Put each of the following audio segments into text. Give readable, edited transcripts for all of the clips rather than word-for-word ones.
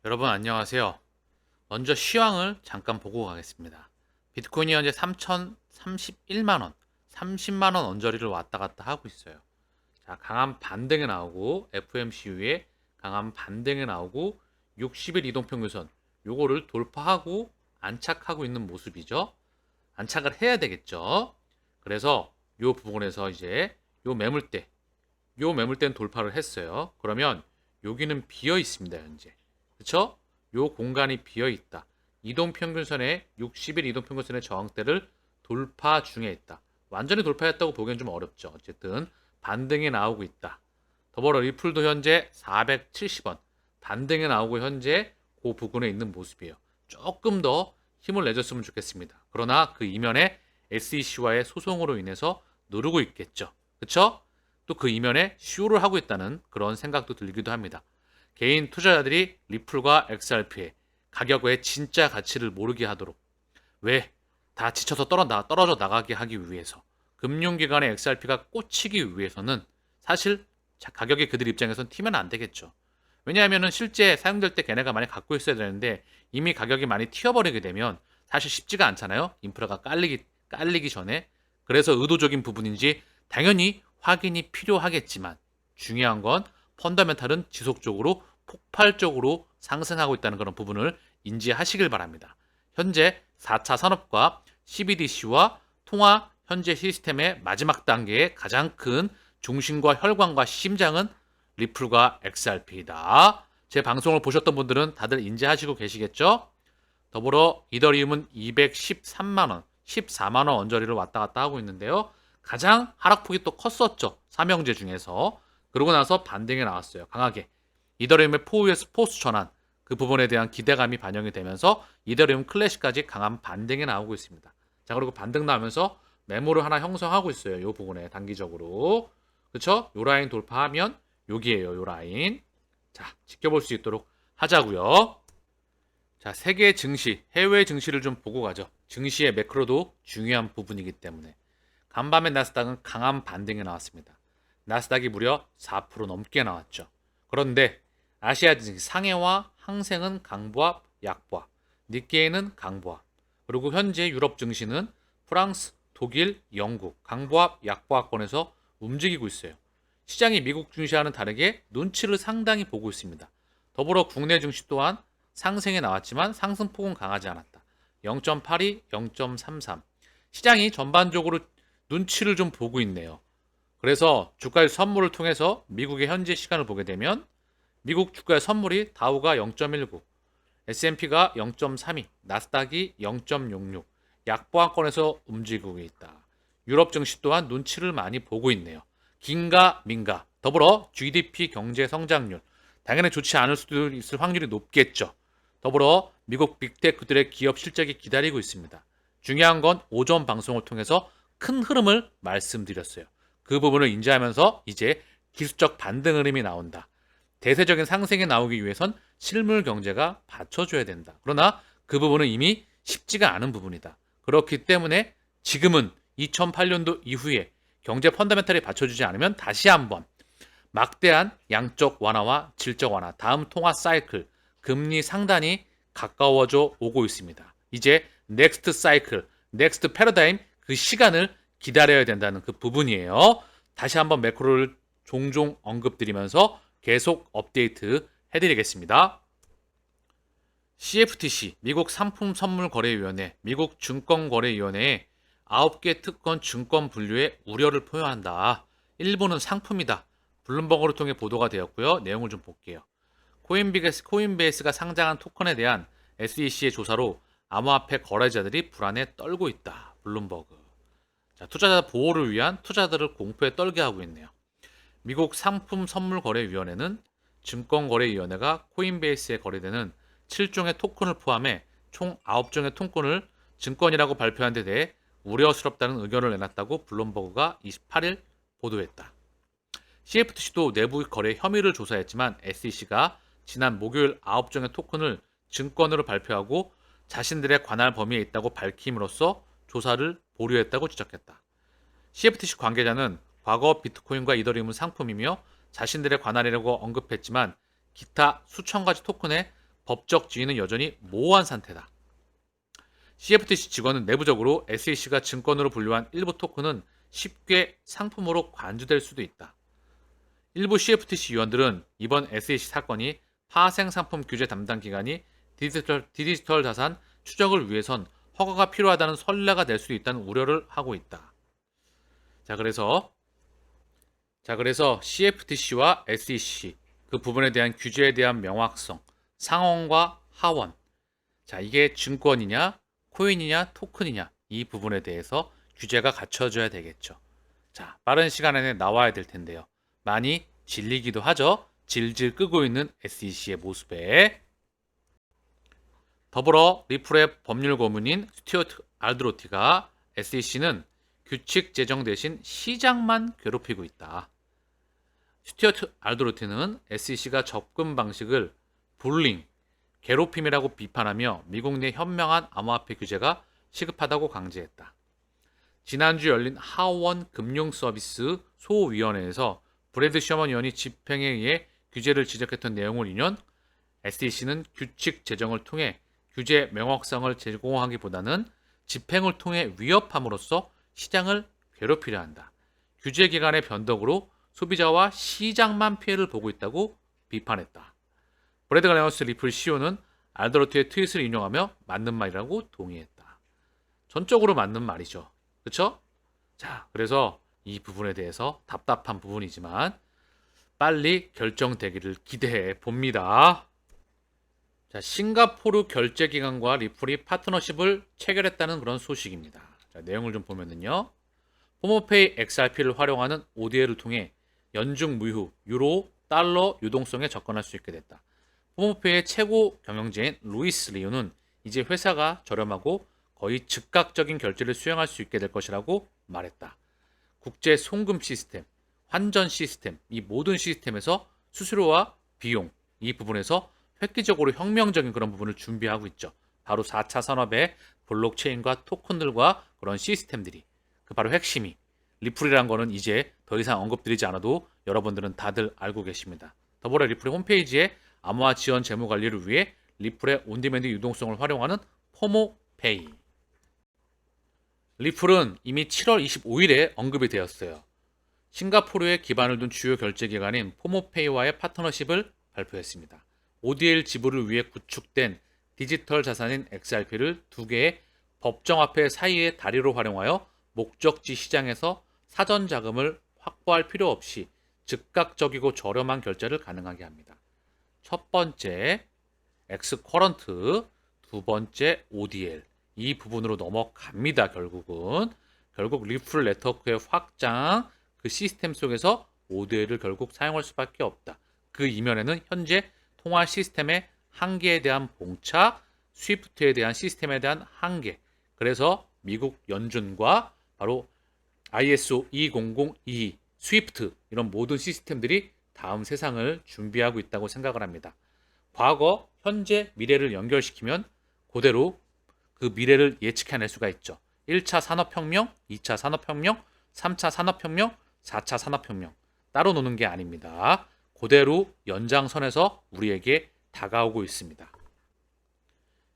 여러분 안녕하세요. 먼저 시황을 잠깐 보고 가겠습니다. 비트코인이 현재 3,031만 원, 30만 원 언저리를 왔다 갔다 하고 있어요. 자, 강한 반등이 나오고 FMC 이후에 강한 반등이 나오고 60일 이동평균선 요거를 돌파하고 안착하고 있는 모습이죠. 안착을 해야 되겠죠. 그래서 요 부분에서 이제 요 매물대, 요 매물대는 돌파를 했어요. 그러면 여기는 비어 있습니다, 현재. 그쵸? 요 공간이 비어 있다. 이동평균선의 60일 이동평균선의 저항대를 돌파 중에 있다. 완전히 돌파했다고 보기엔 좀 어렵죠. 어쨌든 반등이 나오고 있다. 더불어 리플도 현재 470원 반등이 나오고 현재 그 부근에 있는 모습이에요. 조금 더 힘을 내줬으면 좋겠습니다. 그러나 그 이면에 SEC와의 소송으로 인해서 누르고 있겠죠. 그쵸? 또 그 이면에 쇼를 하고 있다는 그런 생각도 들기도 합니다. 개인 투자자들이 리플과 XRP의 가격의 진짜 가치를 모르게 하도록 왜? 다 지쳐서 떨어져 나가게 하기 위해서 금융기관의 XRP가 꽂히기 위해서는 사실 가격이 그들 입장에선 튀면 안 되겠죠. 왜냐하면 실제 사용될 때 걔네가 많이 갖고 있어야 되는데 이미 가격이 많이 튀어버리게 되면 사실 쉽지가 않잖아요. 인프라가 깔리기 전에. 그래서 의도적인 부분인지 당연히 확인이 필요하겠지만 중요한 건 펀더멘탈은 지속적으로 폭발적으로 상승하고 있다는 그런 부분을 인지하시길 바랍니다. 현재 4차 산업과 CBDC와 통화 현재 시스템의 마지막 단계의 가장 큰 중심과 혈관과 심장은 리플과 XRP이다. 제 방송을 보셨던 분들은 다들 인지하시고 계시겠죠? 더불어 이더리움은 213만원, 14만원 언저리를 왔다 갔다 하고 있는데요. 가장 하락폭이 또 컸었죠. 삼형제 중에서. 그러고 나서 반등이 나왔어요. 강하게. 이더리움의 포스 전환, 그 부분에 대한 기대감이 반영이 되면서 이더리움 클래식까지 강한 반등이 나오고 있습니다. 자, 그리고 반등 나오면서 매물을 하나 형성하고 있어요. 이 부분에 단기적으로. 그쵸? 요 라인 돌파하면 여기에요. 요 라인. 자, 지켜볼 수 있도록 하자고요. 자, 세계 증시, 해외 증시를 좀 보고 가죠. 증시의 매크로도 중요한 부분이기 때문에. 간밤에 나스닥은 강한 반등이 나왔습니다. 나스닥이 무려 4% 넘게 나왔죠. 그런데 아시아 증시 상해와 항생은 강보합, 약보합, 니케이는 강보합, 그리고 현재 유럽 증시는 프랑스, 독일, 영국 강보합, 약보합권에서 움직이고 있어요. 시장이 미국 증시와는 다르게 눈치를 상당히 보고 있습니다. 더불어 국내 증시 또한 상승에 나왔지만 상승폭은 강하지 않았다. 0.82, 0.33. 시장이 전반적으로 눈치를 좀 보고 있네요. 그래서 주가의 선물을 통해서 미국의 현재 시간을 보게 되면 미국 주가의 선물이 다우가 0.19, S&P가 0.32, 나스닥이 0.66, 약보합권에서 움직이고 있다. 유럽 증시 또한 눈치를 많이 보고 있네요. 긴가 민가, 더불어 GDP 경제 성장률, 당연히 좋지 않을 수도 있을 확률이 높겠죠. 더불어 미국 빅테크들의 기업 실적이 기다리고 있습니다. 중요한 건 오전 방송을 통해서 큰 흐름을 말씀드렸어요. 그 부분을 인지하면서 이제 기술적 반등 흐름이 나온다. 대세적인 상승이 나오기 위해선 실물 경제가 받쳐줘야 된다. 그러나 그 부분은 이미 쉽지가 않은 부분이다. 그렇기 때문에 지금은 2008년도 이후에 경제 펀더멘탈이 받쳐주지 않으면 다시 한번 막대한 양적 완화와 질적 완화, 다음 통화 사이클, 금리 상단이 가까워져 오고 있습니다. 이제 넥스트 사이클, 넥스트 패러다임 그 시간을 기다려야 된다는 그 부분이에요. 다시 한번 매크로를 종종 언급드리면서 계속 업데이트 해드리겠습니다. CFTC, 미국 상품선물거래위원회, 미국 증권거래위원회에 9개 특권 증권 분류에 우려를 표현한다. 일부는 상품이다. 블룸버그를 통해 보도가 되었고요. 내용을 좀 볼게요. 코인베이스가 상장한 토큰에 대한 SEC의 조사로 암호화폐 거래자들이 불안에 떨고 있다. 블룸버그. 자, 투자자 보호를 위한 투자자들을 공포에 떨게 하고 있네요. 미국 상품선물거래위원회는 증권거래위원회가 코인베이스에 거래되는 7종의 토큰을 포함해 총 9종의 토큰을 증권이라고 발표한 데 대해 우려스럽다는 의견을 내놨다고 블룸버그가 28일 보도했다. CFTC도 내부 거래 혐의를 조사했지만 SEC가 지난 목요일 9종의 토큰을 증권으로 발표하고 자신들의 관할 범위에 있다고 밝힘으로써 조사를 보류했다고 지적했다. CFTC 관계자는 과거 비트코인과 이더리움은 상품이며 자신들의 관할이라고 언급했지만 기타 수천 가지 토큰에 법적 지위는 여전히 모호한 상태다. CFTC 직원은 내부적으로 SEC가 증권으로 분류한 일부 토큰은 쉽게 상품으로 관주될 수도 있다. 일부 CFTC 위원들은 이번 SEC 사건이 파생 상품 규제 담당 기관이 디지털 자산 추적을 위해선 허가가 필요하다는 선례가 될 수 있다는 우려를 하고 있다. 자, 그래서 CFTC와 SEC 그 부분에 대한 규제에 대한 명확성, 상원과 하원. 자, 이게 증권이냐, 코인이냐, 토큰이냐 이 부분에 대해서 규제가 갖춰져야 되겠죠. 자, 빠른 시간 안에 나와야 될 텐데요. 많이 질리기도 하죠. 질질 끄고 있는 SEC의 모습에. 더불어 리플의 법률 고문인 스튜어트 알드로티가 SEC는 규칙 제정 대신 시장만 괴롭히고 있다. 스튜어트 알드로티는 SEC가 접근 방식을 불링, 괴롭힘이라고 비판하며 미국 내 현명한 암호화폐 규제가 시급하다고 강조했다. 지난주 열린 하원 금융서비스 소위원회에서 브래드 셔먼 의원이 집행에 의해 규제를 지적했던 내용을 인용, SEC는 규칙 제정을 통해 규제 명확성을 제공하기보다는 집행을 통해 위협함으로써 시장을 괴롭히려 한다. 규제 기간의 변덕으로 소비자와 시장만 피해를 보고 있다고 비판했다. 브래드 갈레어스 리플 CEO는 알더로트의 트윗을 인용하며 맞는 말이라고 동의했다. 전적으로 맞는 말이죠. 그렇죠? 자, 그래서 이 부분에 대해서 답답한 부분이지만 빨리 결정되기를 기대해 봅니다. 자, 싱가포르 결제기관과 리플이 파트너십을 체결했다는 그런 소식입니다. 자, 내용을 좀 보면은요. 포모페이 XRP를 활용하는 ODA를 통해 연중 무휴, 유로, 달러 유동성에 접근할 수 있게 됐다. 포모페이의 최고 경영자인 루이스 리우는 이제 회사가 저렴하고 거의 즉각적인 결제를 수행할 수 있게 될 것이라고 말했다. 국제 송금 시스템, 환전 시스템, 이 모든 시스템에서 수수료와 비용, 이 부분에서 획기적으로 혁명적인 그런 부분을 준비하고 있죠. 바로 4차 산업의 블록체인과 토큰들과 그런 시스템들이 그 바로 핵심이 리플이라는 거는 이제 더 이상 언급드리지 않아도 여러분들은 다들 알고 계십니다. 더불어 리플의 홈페이지에 암호화 지원 재무 관리를 위해 리플의 온디맨드 유동성을 활용하는 포모페이. 리플은 이미 7월 25일에 언급이 되었어요. 싱가포르에 기반을 둔 주요 결제기관인 포모페이와의 파트너십을 발표했습니다. ODL 지불을 위해 구축된 디지털 자산인 XRP를 두 개의 법정화폐 사이의 다리로 활용하여 목적지 시장에서 사전 자금을 확보할 필요 없이 즉각적이고 저렴한 결제를 가능하게 합니다. 첫 번째 엑스커런트, 두 번째 ODL 이 부분으로 넘어갑니다. 결국 리플 네트워크의 확장 그 시스템 속에서 ODL을 결국 사용할 수밖에 없다. 그 이면에는 현재 통화 시스템의 한계에 대한 봉착, 스위프트에 대한 시스템에 대한 한계. 그래서 미국 연준과 바로 ISO 20022, 스위프트 이런 모든 시스템들이 다음 세상을 준비하고 있다고 생각을 합니다. 과거, 현재, 미래를 연결시키면 그대로 그 미래를 예측해낼 수가 있죠. 1차 산업혁명, 2차 산업혁명, 3차 산업혁명, 4차 산업혁명. 따로 노는 게 아닙니다. 그대로 연장선에서 우리에게 다가오고 있습니다.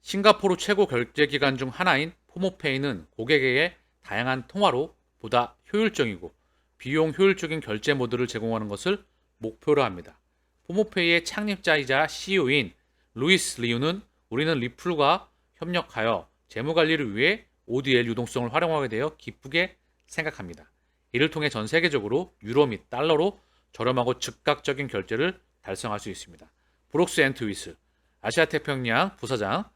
싱가포르 최고 결제기관 중 하나인 포모페이는 고객에게 다양한 통화로 보다 효율적이고 비용 효율적인 결제 모드를 제공하는 것을 목표로 합니다. 포모페이의 창립자이자 CEO인 루이스 리우는 우리는 리플과 협력하여 재무관리를 위해 ODL 유동성을 활용하게 되어 기쁘게 생각합니다. 이를 통해 전 세계적으로 유로 및 달러로 저렴하고 즉각적인 결제를 달성할 수 있습니다. 브룩스 앤트위스 아시아태평양 부사장,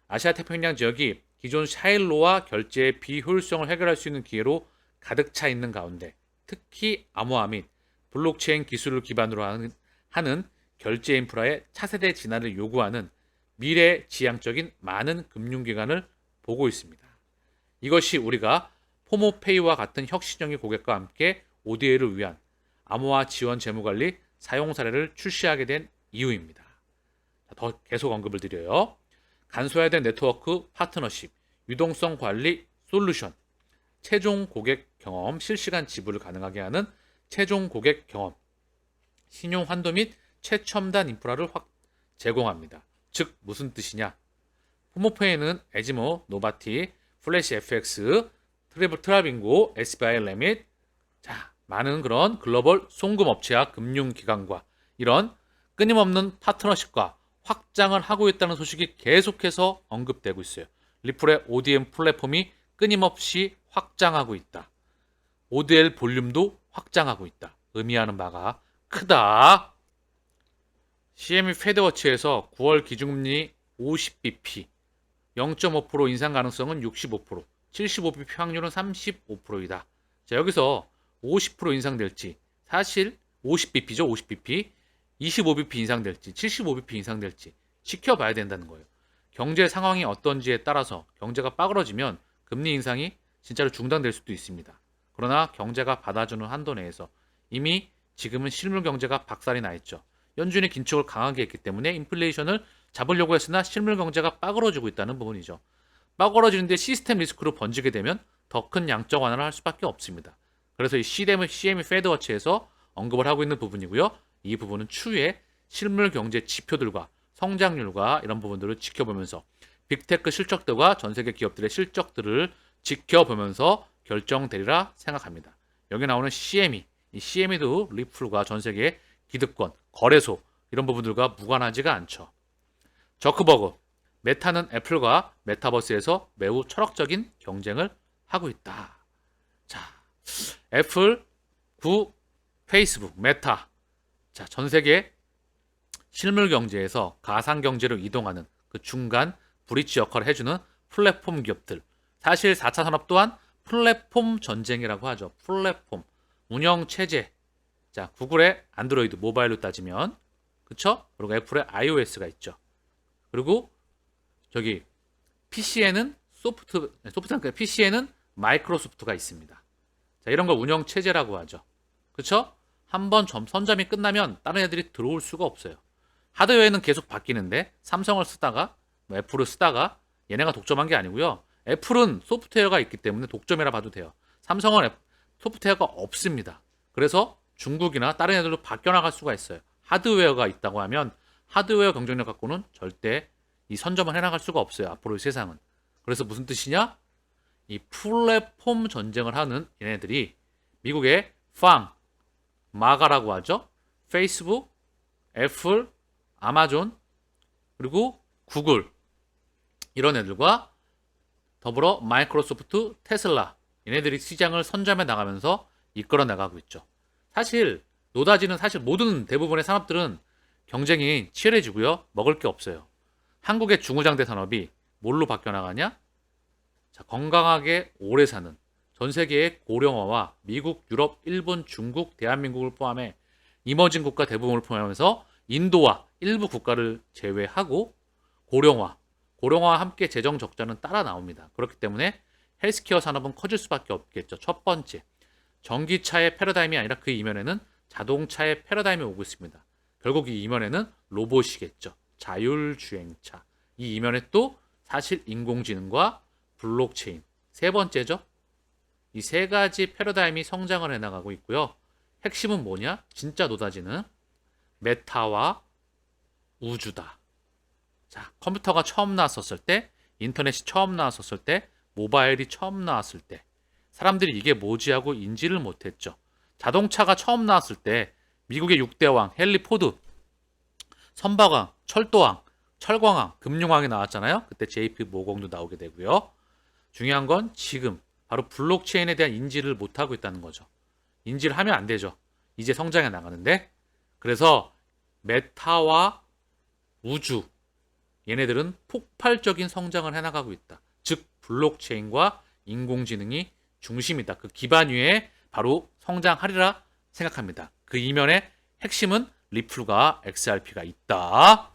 아시아태평양 지역이 기존 샤일로와 결제의 비효율성을 해결할 수 있는 기회로 가득 차 있는 가운데 특히 암호화 및 블록체인 기술을 기반으로 하는 결제 인프라의 차세대 진화를 요구하는 미래지향적인 많은 금융기관을 보고 있습니다. 이것이 우리가 포모페이와 같은 혁신적인 고객과 함께 ODA를 위한 암호화 지원 재무관리 사용 사례를 출시하게 된 이유입니다. 더 계속 언급을 드려요. 간소화된 네트워크 파트너십, 유동성 관리 솔루션, 최종 고객 경험 실시간 지불을 가능하게 하는 최종 고객 경험, 신용 환도 및 최첨단 인프라를 제공합니다. 즉 무슨 뜻이냐? 폼오페이는 에지모, 노바티, 플래시 FX, 트라빙고, SBI 레밋, 자, 많은 그런 글로벌 송금 업체와 금융기관과 이런 끊임없는 파트너십과 확장을 하고 있다는 소식이 계속해서 언급되고 있어요. 리플의 ODM 플랫폼이 끊임없이 확장하고 있다. ODL 볼륨도 확장하고 있다. 의미하는 바가 크다. CME 페드워치에서 9월 기준금리 50bp, 0.5% 인상 가능성은 65%, 75bp 확률은 35%이다. 자, 여기서 50% 인상될지, 사실 50bp죠, 50bp. 25bp 인상될지, 75bp 인상될지 지켜봐야 된다는 거예요. 경제 상황이 어떤지에 따라서 경제가 빠그러지면 금리 인상이 진짜로 중단될 수도 있습니다. 그러나 경제가 받아주는 한도 내에서 이미 지금은 실물 경제가 박살이 나 있죠. 연준이 긴축을 강하게 했기 때문에 인플레이션을 잡으려고 했으나 실물 경제가 빠그러지고 있다는 부분이죠. 빠그러지는데 시스템 리스크로 번지게 되면 더 큰 양적 완화를 할 수밖에 없습니다. 그래서 이 CME 페드워치에서 언급을 하고 있는 부분이고요. 이 부분은 추후에 실물 경제 지표들과 성장률과 이런 부분들을 지켜보면서 빅테크 실적들과 전 세계 기업들의 실적들을 지켜보면서 결정되리라 생각합니다. 여기 나오는 CME, 이 CME도 리플과 전 세계 기득권, 거래소 이런 부분들과 무관하지가 않죠. 저크버그, 메타는 애플과 메타버스에서 매우 철학적인 경쟁을 하고 있다. 자, 애플, 페이스북, 메타. 자, 전 세계 실물 경제에서 가상 경제로 이동하는 그 중간 브릿지 역할을 해주는 플랫폼 기업들. 사실 4차 산업 또한 플랫폼 전쟁이라고 하죠. 플랫폼, 운영 체제. 자, 구글의 안드로이드 모바일로 따지면, 그쵸? 그리고 애플의 iOS가 있죠. 그리고 저기 PC에는 PC에는 마이크로소프트가 있습니다. 자, 이런 걸 운영 체제라고 하죠. 그쵸? 한번 선점이 끝나면 다른 애들이 들어올 수가 없어요. 하드웨어는 계속 바뀌는데 삼성을 쓰다가 애플을 쓰다가 얘네가 독점한 게 아니고요. 애플은 소프트웨어가 있기 때문에 독점이라 봐도 돼요. 삼성은 소프트웨어가 없습니다. 그래서 중국이나 다른 애들도 바뀌어나갈 수가 있어요. 하드웨어가 있다고 하면 하드웨어 경쟁력 갖고는 절대 이 선점을 해나갈 수가 없어요. 앞으로의 세상은. 그래서 무슨 뜻이냐? 이 플랫폼 전쟁을 하는 얘네들이 미국의 마가라고 하죠. 페이스북, 애플, 아마존, 그리고 구글 이런 애들과 더불어 마이크로소프트, 테슬라 얘네들이 시장을 선점해 나가면서 이끌어 나가고 있죠. 사실 노다지는 사실 모든 대부분의 산업들은 경쟁이 치열해지고요. 먹을 게 없어요. 한국의 중후장대 산업이 뭘로 바뀌어 나가냐? 자, 건강하게 오래 사는 전 세계의 고령화와 미국, 유럽, 일본, 중국, 대한민국을 포함해 이머징 국가 대부분을 포함하면서 인도와 일부 국가를 제외하고 고령화와 함께 재정 적자는 따라 나옵니다. 그렇기 때문에 헬스케어 산업은 커질 수밖에 없겠죠. 첫 번째, 전기차의 패러다임이 아니라 그 이면에는 자동차의 패러다임이 오고 있습니다. 결국 이 이면에는 로봇이겠죠. 자율주행차. 이 이면에 또 사실 인공지능과 블록체인. 세 번째죠. 이 세 가지 패러다임이 성장을 해나가고 있고요. 핵심은 뭐냐? 진짜 노다지는 메타와 우주다. 자, 컴퓨터가 처음 나왔었을 때, 인터넷이 처음 나왔었을 때, 모바일이 처음 나왔을 때 사람들이 이게 뭐지 하고 인지를 못했죠. 자동차가 처음 나왔을 때 미국의 6대 왕, 헨리 포드, 선박왕, 철도왕, 철광왕, 금융왕이 나왔잖아요. 그때 JP 모공도 나오게 되고요. 중요한 건 지금 바로 블록체인에 대한 인지를 못하고 있다는 거죠. 인지를 하면 안 되죠. 이제 성장해 나가는데. 그래서 메타와 우주 얘네들은 폭발적인 성장을 해나가고 있다. 즉 블록체인과 인공지능이 중심이다. 그 기반 위에 바로 성장하리라 생각합니다. 그 이면에 핵심은 리플과 XRP가 있다.